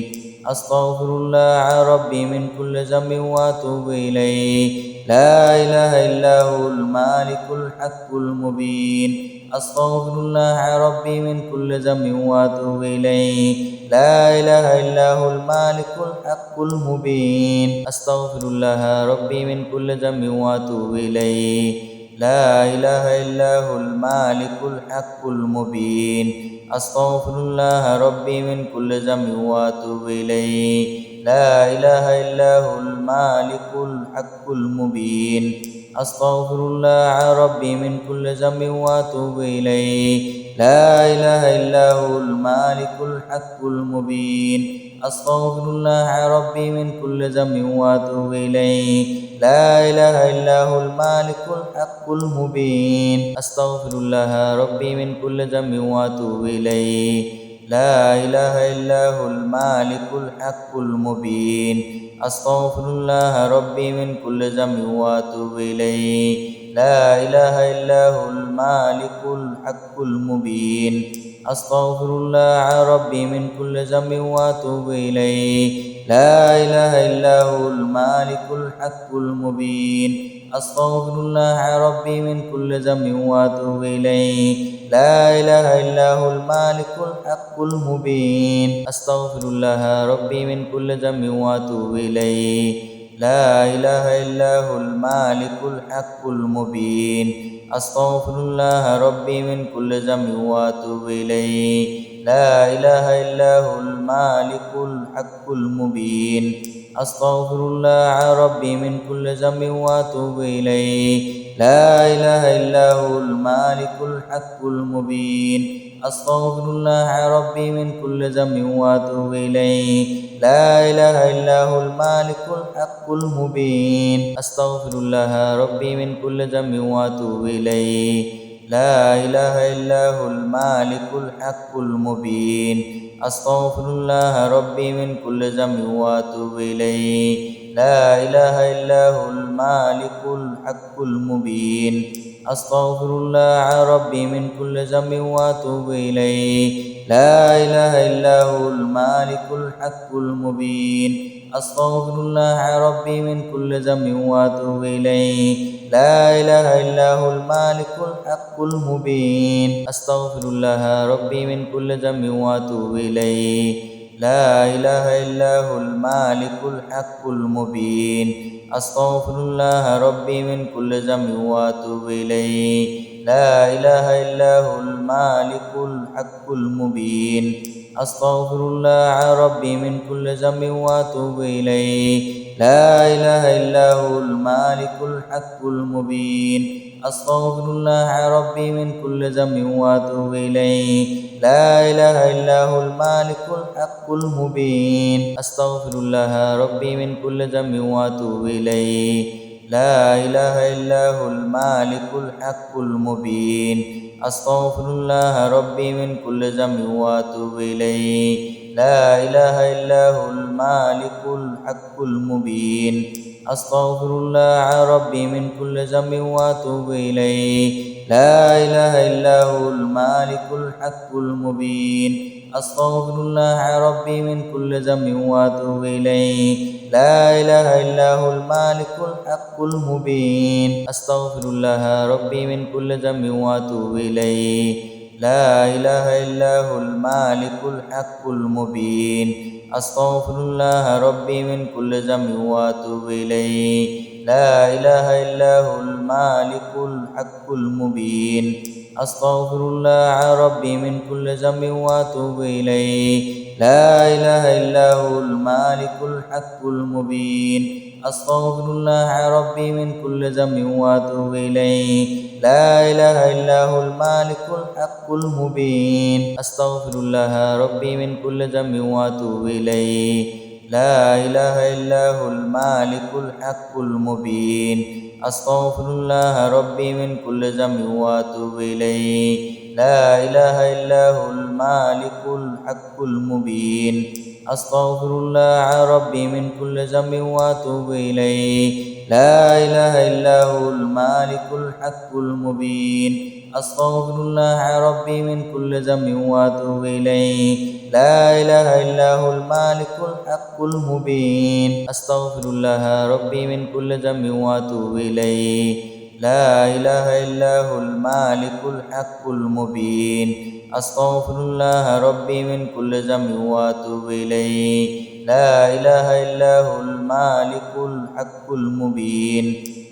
أستغفر الله ربي من كل ذنب وأتوب إليه لا إله إلا هو المالك الحق المبين أستغفر الله ربي من كل ذنب وأتوب إليه لا إله إلا هو المالك الحق المبين أستغفر الله ربي من كل ذنب وأتوب إليه لا إله إلا هو المالك الحق المبين أستغفر الله ربي من كل ذنب وأتوب إليه لا إله إلا هو المالك الحق المبين أستغفر الله ربي من كل ذنب وأتوب إليه لا إله إلا هو المالك الحق المبين أستغفر الله ربي من كل ذنب وأتوب إليه لا إله إلا هو المالك الحق المبين أستغفر الله ربي من كل ذنب وأتوب إليه لا إله إلا هو المالك الحق المبين أستغفر الله ربي من كل ذنب وأتوب إليه لا إله إلا هو المالك الحق المبين أستغفر الله ربي من كل ذنب وأتوب إليه لا إله إلا هو المالك الحق المبين أستغفر الله ربي من كل ذنب وأتوب إليه لا إله إلا هو المالك الحق المبين أستغفر الله ربي من كل ذنب وأتوب إليه لا إله إلا هو المالك الحق المبين أستغفر الله ربي من كل ذنب وأتوب إليه لا إله إلا هو المالك الحق المبين أستغفر الله ربي من كل ذنب وأتوب إليه لا إله إلا هو المالك الحق المبين أستغفر الله ربي من كل ذنب وأتوب إليه لا إله إلا هو المالك الحق المبين أستغفر الله ربي من كل ذنب وأتوب إليه لا إله إلا هو المالك الحق المبين أستغفر الله ربي من كل ذنب وأتوب إليه لا إله إلا هو المالك الحق المبين أستغفر الله ربي من كل ذنب وأتوب إليه لا إله إلا هو المالك الحق المبين أستغفر الله ربي من كل ذنب وأتوب إليه لا إله إلا هو المالك الحق المبين أستغفر الله ربي من كل ذنب وأتوب إليه لا إله إلا هو المالك الحق المبين أستغفر الله ربي من كل ذنب وأتوب إليه لا إله إلا هو المالك الحق المبين أستغفر الله ربي من كل ذنب وأتوب إليه لا إله إلا هو المالك الحق المبين أستغفر الله ربي من كل ذنب وأتوب إليه لا إله إلا هو المالك الحق المبين أستغفر الله ربي من كل ذنب وأتوب إليه لا إله إلا هو المالك الحق المبين أستغفر الله ربي من كل ذنب وأتوب إليه لا إله إلا هو المالك الحق المبين أستغفر الله ربي من كل ذنب وأتوب إليه لا إله إلا هو المالك الحق المبين أستغفر الله ربي من كل ذنب وأتوب إليه لا إله إلا هو المالك الحق المبين أستغفر الله ربي من كل ذنب وأتوب إليه لا إله إلا هو المالك الحق المبين أستغفر الله ربي من كل ذنب وأتوب إليه لا إله إلا هو المالك الحق المبين أستغفر الله ربي من كل ذنب وأتوب إليه لا إله إلا هو المالك الحق المبين أستغفر الله ربي من كل ذنب وأتوب إليه لا إله إلا هو المالك الحق المبين أستغفر الله ربي من كل ذنب وأتوب إليه لا إله إلا هو المالك الحق المبين أستغفر الله ربي من كل ذنب وأتوب إليه لا إله إلا هو المالك الحق المبين أستغفر الله ربي من كل ذنب وأتوب إليه لا إله إلا هو المالك الحق المبين أستغفر الله ربي من كل ذنب وأتوب إليه لا إله إلا هو المالك الحق المبين أستغفر الله ربي من كل ذنب وأتوب إليه لا إله إلا هو المالك الحق المبين أستغفر الله ربي من كل ذنب وأتوب إليه لا إله إلا هو المالك الحق المبين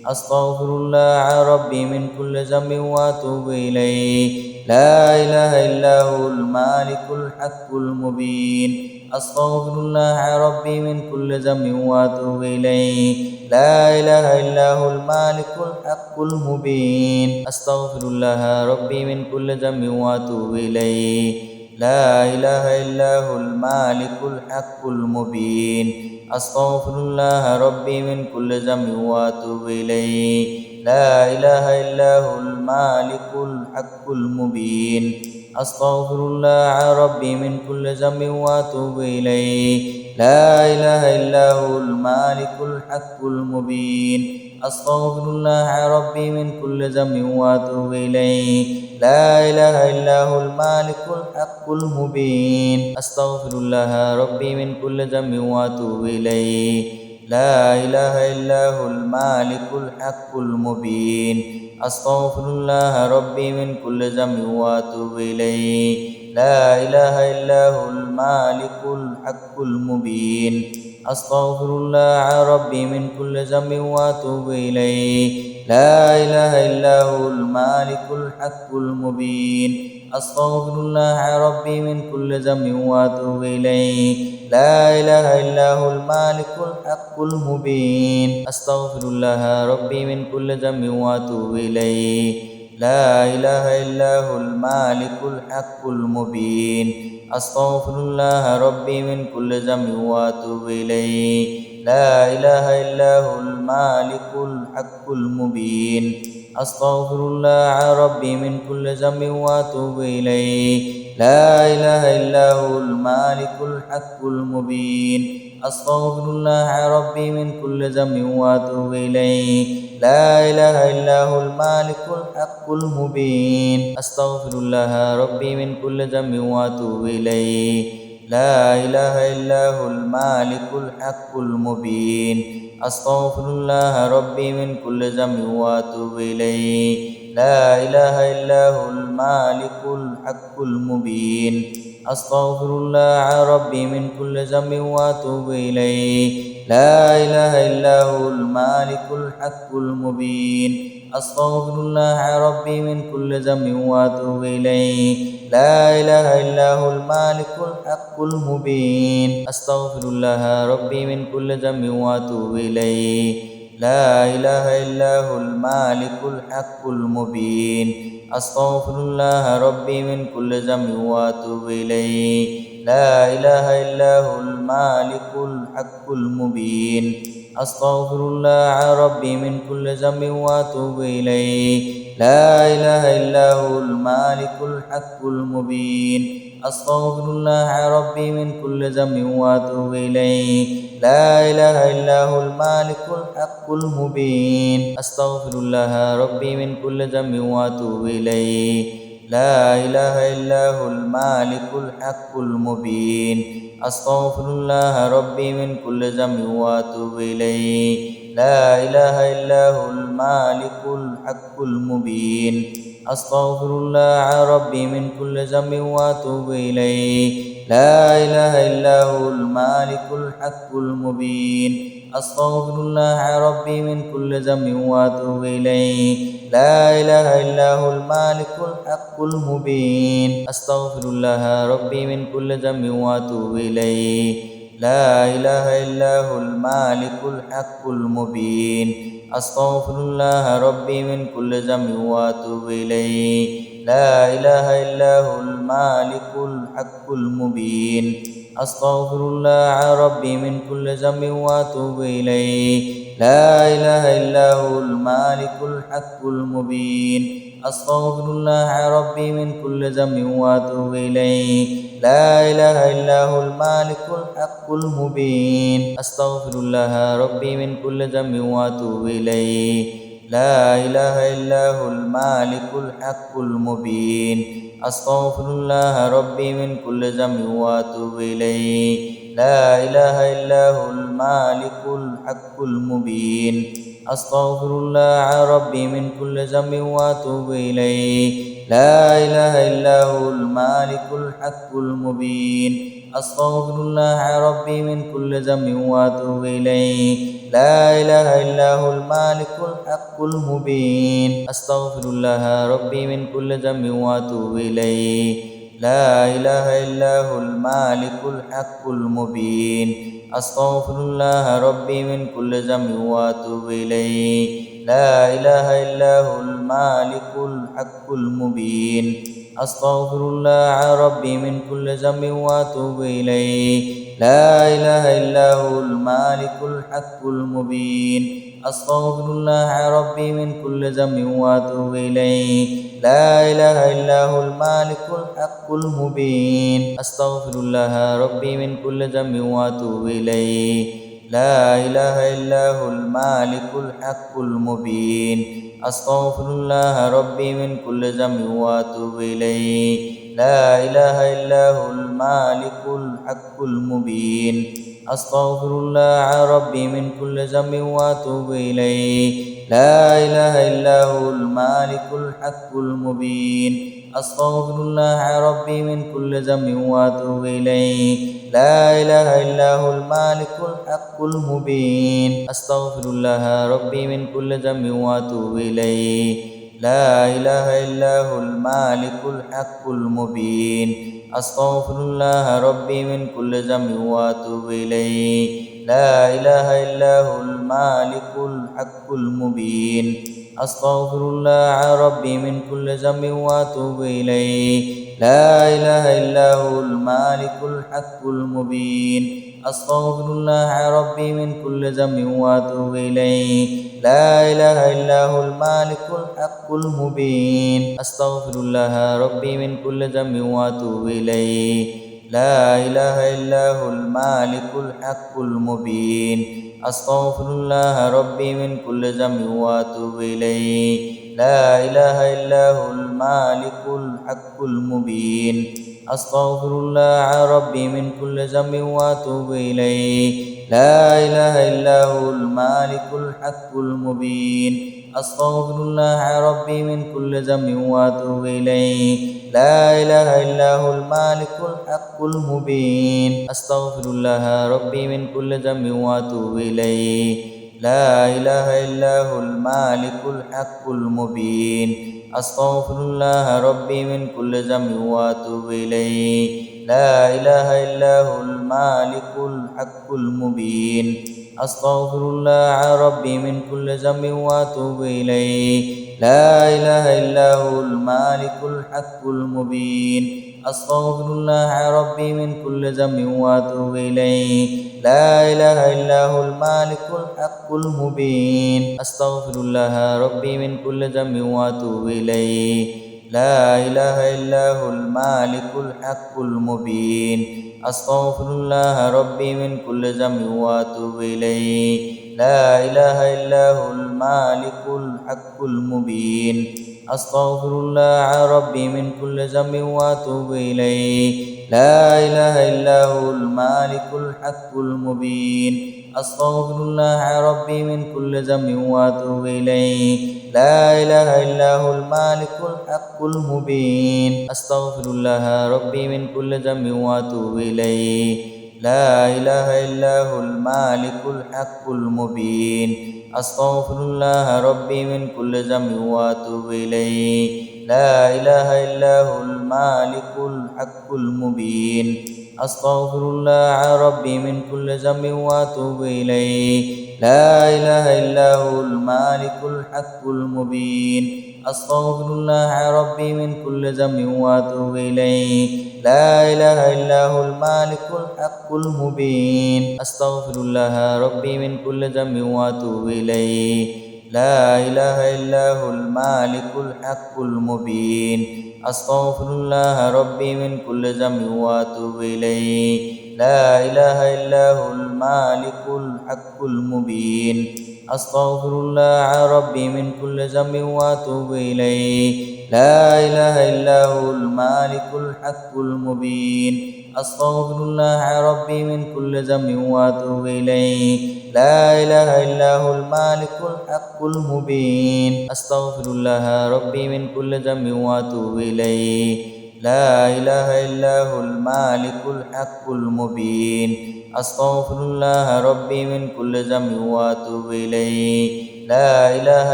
أستغفر الله ربي من كل ذنب وأتوب إليه لا إله إلا هو المالك الحق المبين أستغفر الله ربي من كل ذنب وأتوب إليه لا إله إلا هو المالك الحق المبين أستغفر الله ربي من كل ذنب وأتوب إليه لا إله إلا هو المالك الحق المبين أستغفر الله ربي من كل ذنب وأتوب إليه لا إله إلا هو المالك الحق المبين أستغفر الله ربي من كل ذنب وأتوب إليه لا إله إلا هو المالك الحق المبين أستغفر الله ربي من كل ذنب وأتوب إليه لا إله إلا هو المالك الحق المبين أستغفر الله ربي من كل ذنب وأتوب إليه لا إله إلا هو المالك الحق المبين أستغفر الله ربي من كل ذنب وأتوب إليه لا إله إلا هو المالك الحق المبين أستغفر الله ربي من كل ذنب وأتوب إليه لا إله إلا هو المالك الحق المبين أستغفر الله ربي من كل ذنب وأتوب إليه لا إله إلا هو المالك الحق المبين أستغفر الله ربي من كل ذنب وأتوب إليه لا إله إلا هو المالك الحق المبين أستغفر الله ربي من كل ذنب وأتوب إليه لا إله إلا هو المالك الحق المبين أستغفر الله ربي من كل ذنب وأتوب إليه لا إله إلا هو المالك الحق المبين أستغفر الله ربي من كل ذنب وأتوب إليه لا إله إلا هو المالك الحق المبين أستغفر الله ربي من كل ذنب وأتوب إليه لا إله إلا هو المالك الحق المبين أستغفر الله ربي من كل ذنب وأتوب إليه لا إله إلا هو المالك الحق المبين أستغفر الله ربي من كل ذنب وأتوب إليه لا إله إلا هو المالك الحق المبين أستغفر الله ربي من كل ذنب وأتوب إليه لا إله إلا هو المالك الحق المبين أستغفر الله ربي من كل ذنب وأتوب إليه لا إله إلا هو المالك الحق المبين أستغفر الله ربي من كل ذنب وأتوب إليه لا إله إلا هو المالك الحق المبين أستغفر الله ربي من كل ذنب وأتوب إليه لا إله إلا هو المالك الحق المبين أستغفر الله ربي من كل ذنب وأتوب إليه لا إله إلا هو المالك الحق المبين أستغفر الله ربي من كل ذنب وأتوب إليه لا إله إلا هو المالك الحق المبين أستغفر الله ربي من كل ذنب وأتوب إليه لا إله إلا هو المالك الحق المبين أستغفر الله ربي من كل ذنب وأتوب إليه لا إله إلا هو المالك الحق المبين أستغفر الله ربي من كل ذنب وأتوب إليه لا إله إلا هو المالك الحق المبين أستغفر الله ربي من كل ذنب وأتوب إليه لا إله إلا هو المالك الحق المبين أستغفر الله ربي من كل ذنب وأتوب إليه لا إله إلا هو المالك الحق المبين أستغفر الله ربي من كل ذنب وأتوب إليه لا إله إلا هو المالك الحق المبين أستغفر الله ربي من كل ذنب وأتوب إليه لا إله إلا هو المالك الحق المبين أستغفر الله ربي من كل ذنب وأتوب إليه لا إله إلا هو المالك الحق المبين أستغفر الله ربي من كل ذنب وأتوب إليه لا إله إلا هو المالك الحق المبين أستغفر الله ربي من كل ذنب وأتوب إليه لا إله إلا هو المالك الحق المبين أستغفر الله ربي من كل ذنب وأتوب إليه لا إله إلا هو المالك الحق المبين أستغفر الله ربي من كل ذنب وأتوب إليه لا إله إلا هو المالك الحق المبين أستغفر الله ربي من كل ذنب وأتوب إليه لا إله إلا هو المالك الحق المبين أستغفر الله ربي من كل ذنب وأتوب إليه لا إله إلا هو المالك الحق المبين أستغفر الله ربي من كل ذنب وأتوب إليه لا إله إلا هو المالك الحق المبين أستغفر الله ربي من كل ذنب وأتوب إليه لا إله إلا هو المالك الحق المبين أستغفر الله ربي من كل ذنب وأتوب إليه لا إله إلا هو المالك الحق المبين أستغفر الله ربي من كل ذنب وأتوب إليه لا إله إلا هو المالك الحق المبين أستغفر الله ربي من كل ذنب وأتوب إليه لا إله إلا هو المالك الحق المبين أستغفر الله ربي من كل ذنب وأتوب إليه لا إله إلا هو المالك الحق المبين أستغفر الله ربي من كل ذنب وأتوب إليه لا إله إلا هو المالك الحق المبين أستغفر الله ربي من كل ذنب وأتوب إليه لا إله إلا هو المالك الحق المبين أستغفر الله ربي من كل ذنب وأتوب إليه لا إله إلا هو المالك الحق المبين أستغفر الله ربي من كل ذنب وأتوب إليه لا إله إلا هو المالك الحق المبين أستغفر الله ربي من كل ذنب وأتوب إليه لا إله إلا هو المالك الحق المبين أستغفر الله ربي من كل ذنب وأتوب إليه لا إله إلا هو المالك الحق المبين أستغفر الله ربي من كل ذنب وأتوب إليه لا إله إلا هو المالك الحق المبين أستغفر الله ربي من كل ذنب وأتوب إليه لا إله إلا هو المالك الحق المبين أستغفر الله ربي من كل ذنب وأتوب إليه لا إله إلا هو المالك الحق المبين أستغفر الله ربي من كل ذنب وأتوب إليه لا إله إلا هو المالك الحق المبين أستغفر الله ربي من كل ذنب وأتوب إليه لا إله إلا هو المالك الحق المبين أستغفر الله ربي من كل ذنب وأتوب إليه لا إله إلا هو المالك الحق المبين أستغفر الله ربي من كل ذنب وأتوب إليه لا إله إلا هو المالك الحق المبين أستغفر الله ربي من كل ذنب وأتوب إليه. لا إله إلا هو المالك الحق المبين. أستغفر الله ربي من كل ذنب وأتوب إليه. لا إله إلا هو المالك الحق المبين. أستغفر الله ربي من كل ذنب وأتوب إليه. لا إله إلا هو المالك الحق المبين. أستغفر الله ربي من كل ذنب وأتوب إليه. لا إله إلا هو المالك الحق المبين. أستغفر الله ربي من كل ذنب وأتوب إليه. لا إله إلا هو المالك الحق المبين. أستغفر الله ربي من كل ذنب وأتوب إليه. لا إله إلا هو المالك الحق المبين. أستغفر الله ربي من كل ذنب وأتوب إليه. لا إله إلا هو المالك الحق المبين. أستغفر الله ربي من كل ذنب وأتوب إليه. لا إله إلا هو المالك الحق المبين. أستغفر الله ربي من كل ذنب وأتوب إليه. لا إله إلا هو المالك الحق المبين. أستغفر الله ربي من كل ذنب وأتوب إليه. لا إله إلا هو المالك الحق المبين. أستغفر الله ربي من كل ذنب وأتوب إليه. لا إله إلا هو المالك الحق المبين. أستغفر الله ربي من كل ذنب وأتوب إليه. لا إله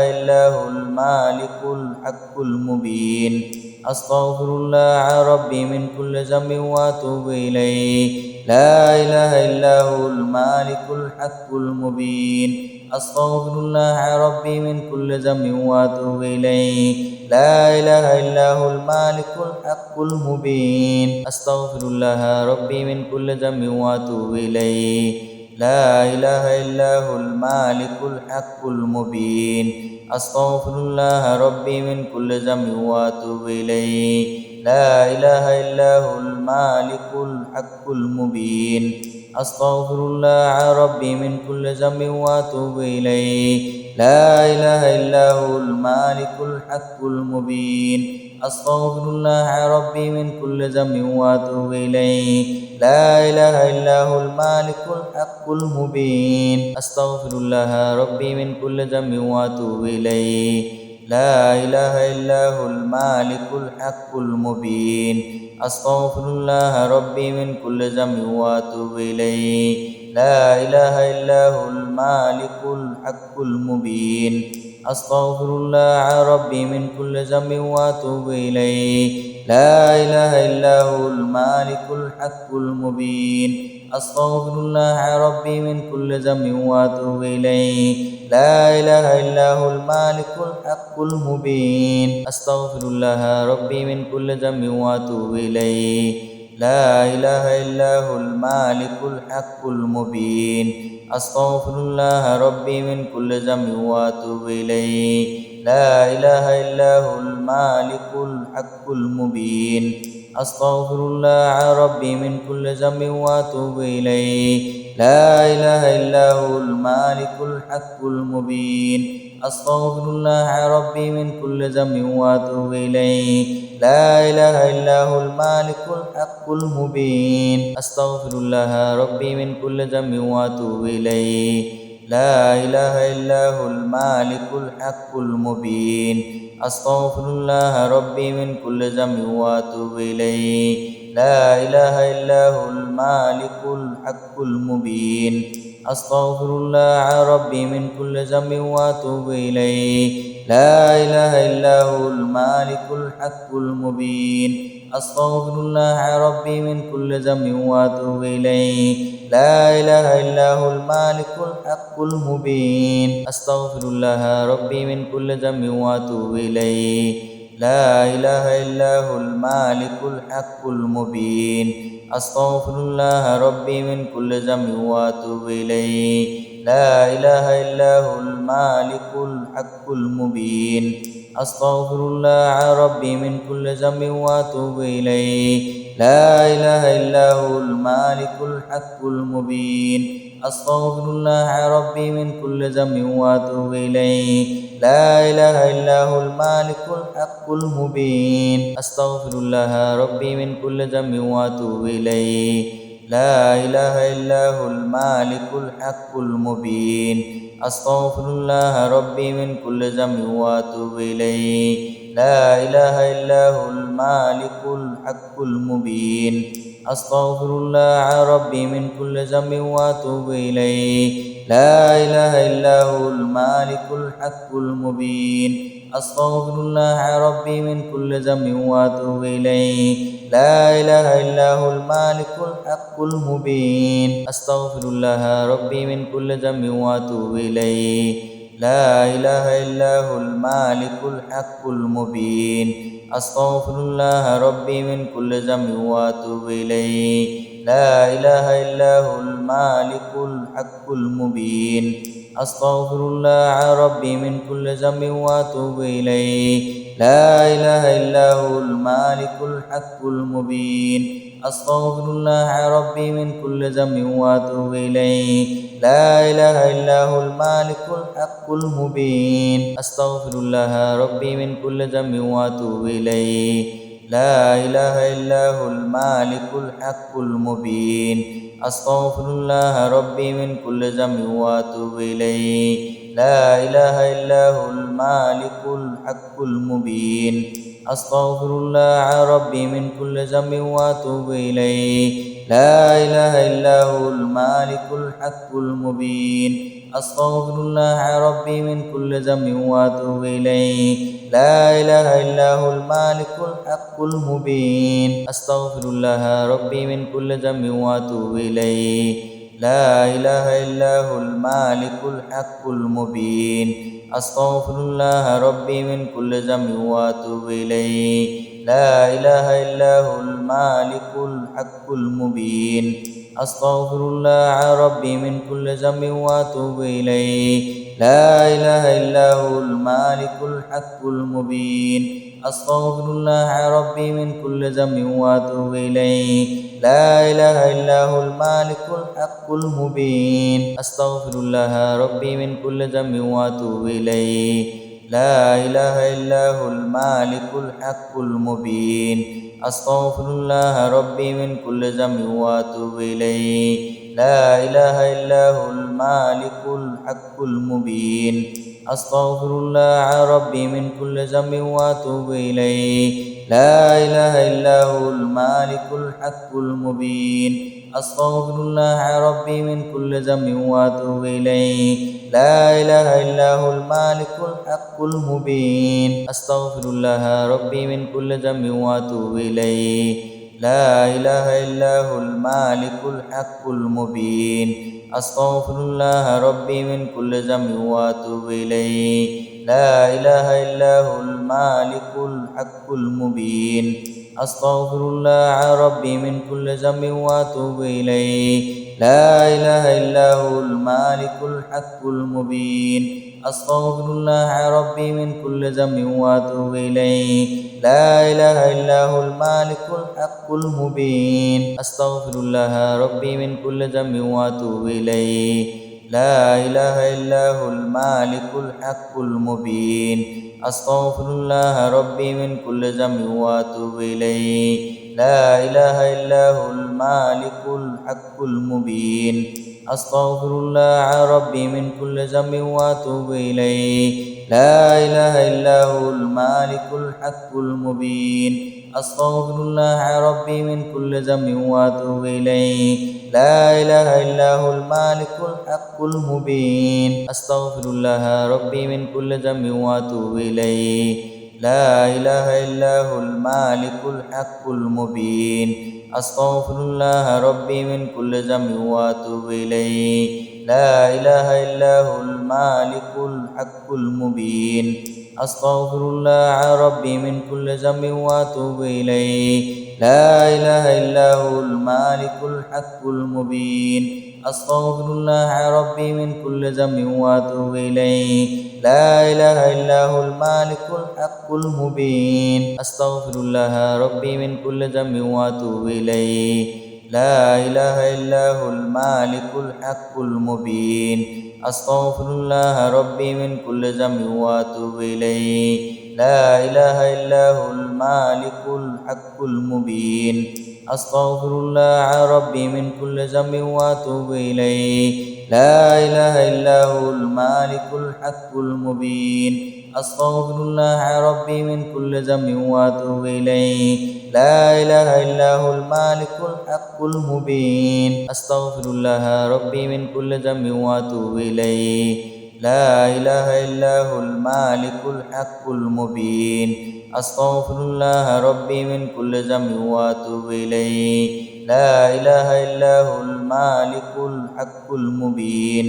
إلا هو المالك الحق المبين. أستغفر الله ربي من كل ذنب وأتوب إليه. لا إله إلا هو المالك الحق المبين. أستغفر الله ربي من كل ذنب وأتوب إليه. لا إله إلا هو المالك الحق المبين. أستغفر الله ربي من كل ذنب وأتوب إليه. لا إله إلا هو المالك الحق المبين. أستغفر الله ربي من كل ذنب وأتوب إليه. لا إله إلا هو المالك الحق المبين. أستغفر الله ربي من كل ذنب وأتوب إليه. لا إله إلا هو المالك الحق المبين. أستغفر الله ربي من كل ذنب وأتوب إليه. لا إله إلا هو المالك الحق المبين. أستغفر الله ربي من كل ذنب وأتوب إليه. لا إله إلا هو المالك الحق المبين. أستغفر الله ربي من كل ذنب وأتوب إليه. لا إله إلا هو المالك الحق المبين. أستغفر الله ربي من كل ذنب وأتوب إليه. لا إله إلا هو المالك الحق المبين. أستغفر الله ربي من كل ذنب وأتوب إليه. لا إله إلا هو المالك الحق المبين. أستغفر الله ربي من كل ذنب وأتوب إليه. لا إله إلا هو المالك الحق المبين. أستغفر الله ربي من كل ذنب وأتوب إليه. لا إله إلا هو المالك الحق المبين. أستغفر الله ربي من كل ذنب وأتوب إليه. لا إله إلا هو المالك الحق المبين. أستغفر الله ربي من كل ذنب وأتوب إليه. لا إله إلا هو المالك الحق المبين. أستغفر الله ربي من كل ذنب وأتوب إليه. لا إله إلا هو المالك الحق المبين. أستغفر الله ربي من كل ذنب وأتوب إليه. لا إله إلا هو المالك الحق المبين. أستغفر الله ربي من كل ذنب وأتوب إليه. لا إله إلا هو المالك الحق المبين. أستغفر الله ربي من كل ذنب وأتوب إليه. لا إله إلا هو المالك الحق المبين. أستغفر الله ربي من كل ذنب وأتوب إليه. لا إله إلا هو المالك الحق المبين. أستغفر الله ربي من كل ذنب وأتوب إليه. لا إله إلا هو المالك الحق المبين. أستغفر الله ربي من كل ذنب وأتوب إليه. لا إله إلا هو المالك الحق المبين أستغفر الله ربي من كل ذنب وأتوب إليه لا إله إلا هو المالك الحق المبين أستغفر الله ربي من كل ذنب وأتوب إليه لا إله إلا هو المالك الحق المبين أستغفر الله ربي من كل ذنب وأتوب إليه لا إله إلا هو المالك الحق المبين أستغفر الله ربي من كل ذنب وأتوب إليه لا إله إلا هو المالك الحق المبين أستغفر الله ربي من كل ذنب وأتوب إليه لا إله إلا هو المالك الحق المبين أستغفر الله ربي من كل ذنب وأتوب إليه لا إله إلا هو المالك الحق المبين أستغفر الله ربي من كل ذنب وأتوب إليه لا إله إلا هو المالك الحق المبين أستغفر الله ربي من كل ذنب وأتوب إليه لا إله إلا هو المالك الحق المبين أستغفر الله ربي من كل ذنب وأتوب إليه لا إله إلا هو المالك الحق المبين أستغفر الله ربي من كل ذنب وأتوب إليه لا إله إلا هو المالك الحق المبين أستغفر الله ربي من كل ذنب وأتوب إليه لا إله إلا هو المالك الحق المبين أستغفر الله ربي من كل ذنب وأتوب إليه لا إله إلا هو المالك الحق المبين أستغفر الله ربي من كل ذنب وأتوب إليه لا إله إلا هو المالك الحق المبين أستغفر الله ربي من كل ذنب وأتوب إليه لا إله إلا هو المالك الحق المبين أستغفر الله ربي من كل ذنب وأتوب إليه لا إله إلا هو المالك الحق المبين أستغفر الله ربي من كل ذنب وأتوب إليه لا إله إلا هو المالك الحق المبين أستغفر الله ربي من كل ذنب وأتوب إليه لا إله إلا هو المالك الحق المبين أستغفر الله ربي من كل ذنب وأتوب إليه لا إله إلا هو المالك الحق المبين أستغفر الله ربي من كل ذنب وأتوب إليه لا إله إلا هو المالك الحق المبين أستغفر الله ربي من كل ذنب وأتوب إليه لا إله إلا هو المالك الحق المبين أستغفر الله ربي من كل ذنب وأتوب إليه لا إله إلا هو المالك الحق المبين أستغفر الله ربي من كل ذنب وأتوب إليه لا إله إلا هو المالك الحق المبين أستغفر الله ربي من كل ذنب وأتوب إليه لا إله إلا هو المالك الحق المبين أستغفر الله ربي من كل ذنب وأتوب إليه لا إله إلا هو المالك الحق المبين أستغفر الله ربي من كل ذنب وأتوب إليه لا إله إلا هو المالك الحق المبين أستغفر الله ربي من كل ذنب وأتوب إليه لا إله إلا هو المالك الحق المبين أستغفر الله ربي من كل ذنب وأتوب إليه لا إله إلا هو المالك الحق المبين أستغفر الله ربي من كل ذنب وأتوب إليه لا إله إلا هو المالك الحق المبين أستغفر الله ربي من كل ذنب وأتوب إليه لا إله إلا هو المالك الحق المبين أستغفر الله ربي من كل ذنب وأتوب إليه لا إله إلا هو المالك الحق المبين أستغفر الله ربي من كل ذنب وأتوب إليه لا إله إلا هو المالك الحق المبين أستغفر الله ربي من كل ذنب وأتوب إليه لا إله إلا هو المالك الحق المبين أستغفر الله ربي من كل ذنب وأتوب إليه لا إله إلا هو المالك الحق المبين أستغفر الله ربي من كل ذنب وأتوب إليه لا إله إلا هو المالك الحق المبين أستغفر الله ربي من كل ذنب وأتوب إليه لا إله إلا هو المالك الحق المبين أستغفر الله ربي من كل ذنب وأتوب إليه لا إله إلا هو المالك الحق المبين أستغفر الله ربي من كل ذنب وأتوب إليه لا إله إلا هو المالك الحق المبين أستغفر الله ربي من كل ذنب وأتوب إليه لا إله إلا هو المالك الحق المبين أستغفر الله ربي من كل ذنب وأتوب إليه لا إله إلا هو المالك الحق المبين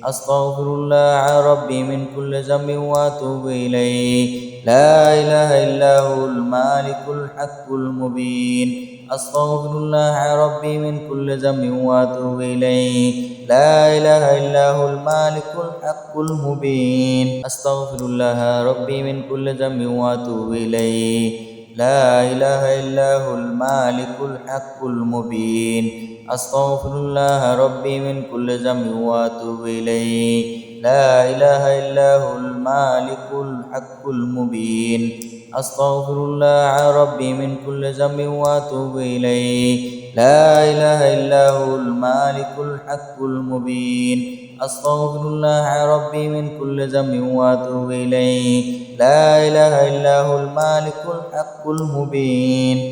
أستغفر الله ربي من كل ذنب وأتوب إليه لا إله إلا هو المالك الحق المبين أستغفر الله ربي من كل ذنب وأتوب إليه لا إله إلا هو المالك الحق المبين أستغفر الله ربي من كل ذنب وأتوب إليه لا إله إلا هو المالك الحق المبين أستغفر الله ربي من كل ذنب وأتوب إليه لا إله إلا هو المالك الحق المبين أستغفر الله ربي من كل ذنب وأتوب إليه لا إله إلا هو المالك الحق المبين أستغفر الله ربي من كل ذنب وأتوب إليه لا إله إلا هو المالك الحق المبين